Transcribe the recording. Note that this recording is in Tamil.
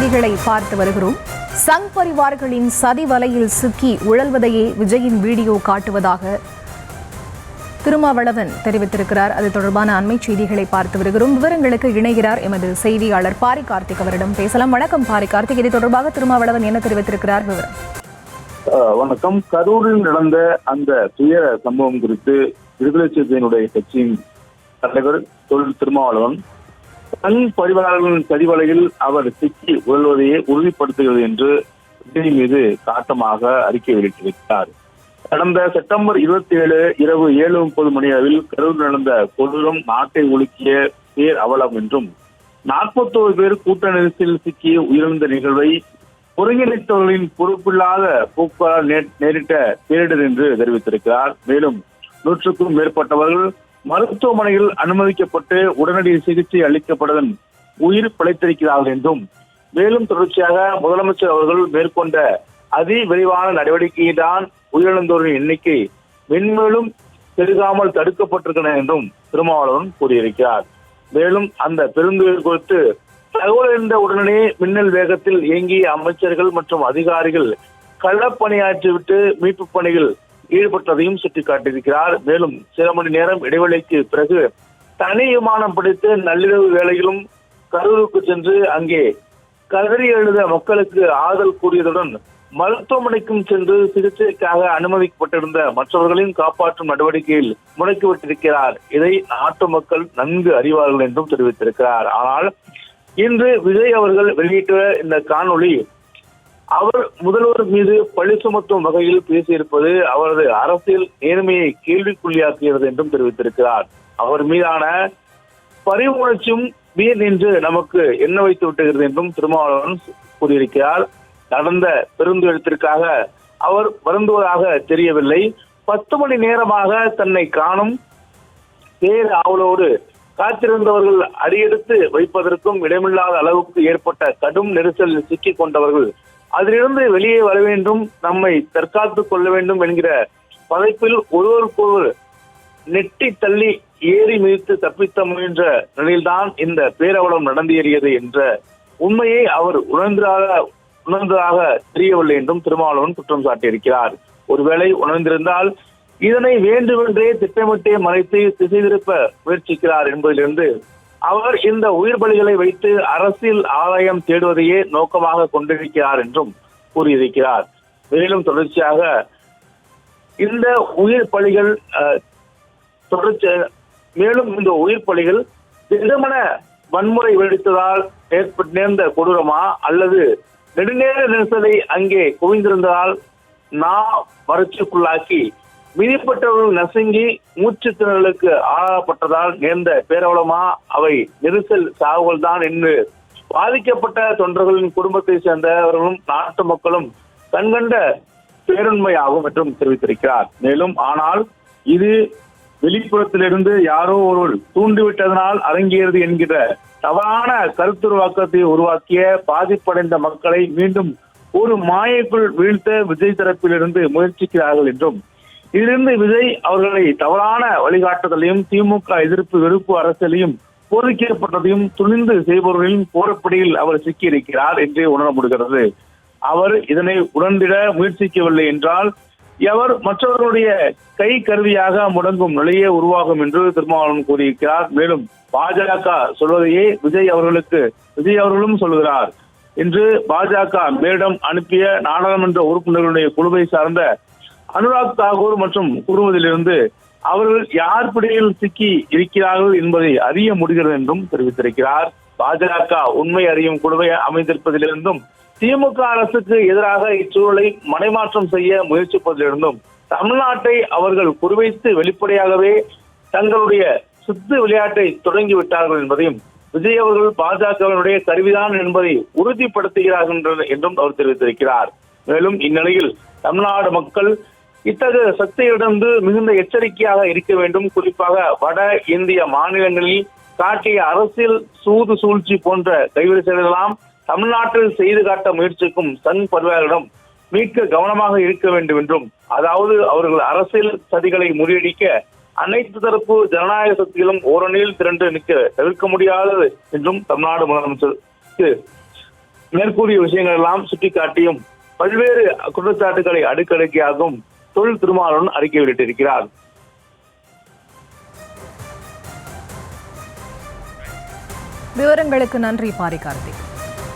செய்திகளை பார்த்து வருகிறோம். சங் பரிவார்களின் சதி வலையில் சிக்கி உழல்வதையே விஜயின் வீடியோ காட்டுவதாக திருமாவளவன் தெரிவித்திருக்கிறார். அது தொடர்பான அண்மை செய்திகளை பார்த்து வருகிறோம். விவரங்களுக்கு இணைகிறார் எமது செய்தியாளர் பாரி கார்த்திக். அவரிடம் பேசலாம். வணக்கம் பாரி கார்த்திக். இது தொடர்பாக திருமாவளவன் என்ன தெரிவித்திருக்கிறார்? விவரம். வணக்கம். கரூரில் நடந்த அந்த துயர சம்பவம் குறித்து விடுதலை சிறுத்தையினுடைய கட்சியின் தலைவர் தொழில் திருமாவளவன் தன் பரிவாரர்களின் சதிவலையில் அவர் சிக்கி உழல்வதையே உறுதிப்படுத்துகிறது என்று விஜய் மீது காட்டமாக அறிக்கை வெளியிட்டிருக்கிறார். கடந்த செப்டம்பர் 27 இரவு 7:30 மணி அளவில் கரூர் நடந்த கொடூரம் நாட்டை உலுக்கிய பேர் அவலம் என்றும் 41 பேர் கூட்ட நெரிசலில் சிக்கி உயிரிழந்த நிகழ்வை ஒருங்கிணைத்தவர்களின் பொறுப்பில்லாத போக்கால் நேரிட்ட பேரிடர் என்று தெரிவித்திருக்கிறார். மேலும் 100க்கும் மேற்பட்டவர்கள் மருத்துவமனையில் அனுமதிக்கப்பட்டு உடனடி சிகிச்சை அளிக்கப்பட்டதன் உயிர் பிழைத்திருக்கிறார்கள் என்றும், மேலும் தொடர்ச்சியாக முதலமைச்சர் அவர்கள் மேற்கொண்ட அதிவிரைவான நடவடிக்கையில்தான் உயிரிழந்தோரின் எண்ணிக்கை மென்மேலும் பெருகாமல் தடுக்கப்பட்டிருக்கின்றன என்றும் திருமாவளவன் கூறியிருக்கிறார். மேலும் அந்த பெருந்துயர் குறித்து தகவல் அறிந்த உடனே மின்னல் வேகத்தில் இயங்கிய அமைச்சர்கள் மற்றும் அதிகாரிகள் களப்பணியாற்றிவிட்டு மீட்பு பணிகள் ஈடுபட்டதையும் சுட்டிக்காட்டியிருக்கிறார். மேலும் சில மணி நேரம் இடைவெளிக்கு பிறகு தனி விமானம் பிடித்து நள்ளிரவு வேளையிலும் கரூருக்கு சென்று அங்கே கதறி எழுத மக்களுக்கு ஆறுதல் கூறியதுடன் மருத்துவமனைக்கும் சென்று சிகிச்சைக்காக அனுமதிக்கப்பட்டிருந்த மற்றவர்களையும் காப்பாற்றும் நடவடிக்கையில் முடக்கிவிட்டிருக்கிறார். இதை நாட்டு மக்கள் நன்கு அறிவார்கள் என்றும் தெரிவித்திருக்கிறார். ஆனால் இன்று விஜய் அவர்கள் வெளியிட்ட இந்த காணொளி அவர் முதல்வர் மீது பழி சுமத்தும் வகையில் பேசியிருப்பது அவரது அரசியல் நேர்மையை கேள்விக்குள்ளியாக்குகிறது என்றும் தெரிவித்திருக்கிறார். அவர் மீதான பரிவுணர்ச்சியும் வீண் என்று நமக்கு எண்ண வைத்து விட்டுகிறது என்றும் திருமாவளவன் கூறியிருக்கிறார். நடந்த பெருந்துயரத்திற்காக அவர் வருந்துவதாக தெரியவில்லை. 10 மணி நேரமாக தன்னை காணும் பேர் ஆவலோடு காத்திருந்தவர்கள் அடியெடுத்து வைப்பதற்கும் இடமில்லாத அளவுக்கு ஏற்பட்ட கடும் நெரிசலில் சிக்கிக் கொண்டவர்கள் அதிலிருந்து வெளியே வர வேண்டும், நம்மை தற்காத்துக் கொள்ள வேண்டும் என்கிற பதைப்பில் ஒருவருக்கொருவர் நெட்டி தள்ளி ஏறி மிதித்து தப்பித்த முயன்ற நிலையில்தான் இந்த பேரவலம் நடந்தேறியது என்ற உண்மையை அவர் உணர்ந்ததாக தெரியவில்லை என்றும் திருமாவளவன் குற்றம் சாட்டியிருக்கிறார். ஒருவேளை உணர்ந்திருந்தால் இதனை வேண்டுமென்றே திட்டமிட்டே மறைத்து திசை திருப்ப முயற்சிக்கிறார் என்பதிலிருந்து அவர் இந்த உயிர் பலிகளை வைத்து அரசியல் ஆதாயம் தேடுவதையே நோக்கமாக கொண்டிருக்கிறார் என்றும் கூறியிருக்கிறார். மேலும் தொடர்ச்சியாக இந்த உயிர் பலிகள் திடமன வன்முறை வெடித்ததால் நேர்ந்த கொடூரமா அல்லது நெடுநேர நெரிசலை அங்கே குவிந்திருந்ததால் வறட்சிக்குள்ளாக்கி விதிப்பட்டவர்கள் நசுங்கி மூச்சு திணறலுக்கு ஆளாகப்பட்டதால் நேர்ந்த பேரவலமா அவை நெரிசல் சாவுகள் தான் என்று பாதிக்கப்பட்ட தொண்டர்களின் குடும்பத்தை சேர்ந்தவர்களும் நாட்டு மக்களும் கண்கண்ட பேருண்மையாகும் என்றும் தெரிவித்திருக்கிறார். மேலும் ஆனால் இது வெளிப்புறத்திலிருந்து யாரோ ஒருவர் தூண்டிவிட்டதனால் அரங்கேறது என்கிற தவறான கருத்துருவாக்கத்தை உருவாக்கிய பாதிப்படைந்த மக்களை மீண்டும் ஒரு மாயைக்குள் வீழ்த்த விஜய் தரப்பிலிருந்து முயற்சிக்கிறார்கள் என்றும், இதிலிருந்து விஜய் அவர்களை தவறான வழிகாட்டுதலையும் திமுக எதிர்ப்பு வெறுப்பு அரசியலையும் போதிக்கப்பட்டதையும் துணிந்து செய்பவர்களின் போரப்படியில் அவர் சிக்கியிருக்கிறார் என்றே உணர முடிகிறது. அவர் இதனை உணர்ந்திட முயற்சிக்கவில்லை என்றால் அவர் மற்றவர்களுடைய கை கருவியாக முடங்கும் நிலையே உருவாகும் என்று திருமாவளவன் கூறியிருக்கிறார். மேலும் பாஜக சொல்வதையே விஜய் அவர்களும் சொல்கிறார் என்று பாஜக மேடம் அனுப்பிய நாடாளுமன்ற உறுப்பினர்களுடைய குழுவை சார்ந்த அனுராக் தாக்கூர் மற்றும் குழுமத்திலிருந்து அவர்கள் யார் பிடியில் சிக்கி இருக்கிறார்கள் என்பதை அறிய முடிகிறது என்றும் தெரிவித்திருக்கிறார். பாஜக உண்மை அறியும் குழுவை அமைந்திருப்பதிலிருந்தும் திமுக அரசுக்கு எதிராக இச்சூழலை மடைமாற்றம் செய்ய முயற்சிப்பதிலிருந்தும் தமிழ்நாட்டை அவர்கள் குறிவைத்து வெளிப்படையாகவே தங்களுடைய சுத்து விளையாட்டை தொடங்கிவிட்டார்கள் என்பதையும் விஜய் அவர்கள் பாஜகவினுடைய கருவிதான் என்பதை உறுதிப்படுத்துகிறார்கள் என்றும் அவர் தெரிவித்திருக்கிறார். மேலும் இந்நிலையில் தமிழ்நாடு மக்கள் இத்தகைய சக்தியிடந்து மிகுந்த எச்சரிக்கையாக இருக்க வேண்டும். குறிப்பாக வட இந்திய மாநிலங்களில் காட்டிய அரசியல் சூழ்ச்சி போன்ற கைவிட செயல்களெல்லாம் தமிழ்நாட்டில் செய்து காட்ட முயற்சிக்கும் சங் பரிவாரிடம் மீட்க கவனமாக இருக்க வேண்டும் என்றும், அதாவது அவர்கள் அரசியல் சதிகளை முறியடிக்க அனைத்து தரப்பு ஜனநாயக சக்திகளும் ஓரணியில் திரண்டு நிற்க தவிர்க்க முடியாதது என்றும் தமிழ்நாடு முதலமைச்சருக்கு மேற்கூறிய விஷயங்கள் எல்லாம் சுட்டிக்காட்டியும் பல்வேறு குற்றச்சாட்டுகளை அடுக்கடுக்கியாகவும் தொல் திருமாவளவன் அறிக்கை வெளியிட்டிருக்கிறார். விவரங்களுக்கு நன்றி பாரி கார்த்திக்.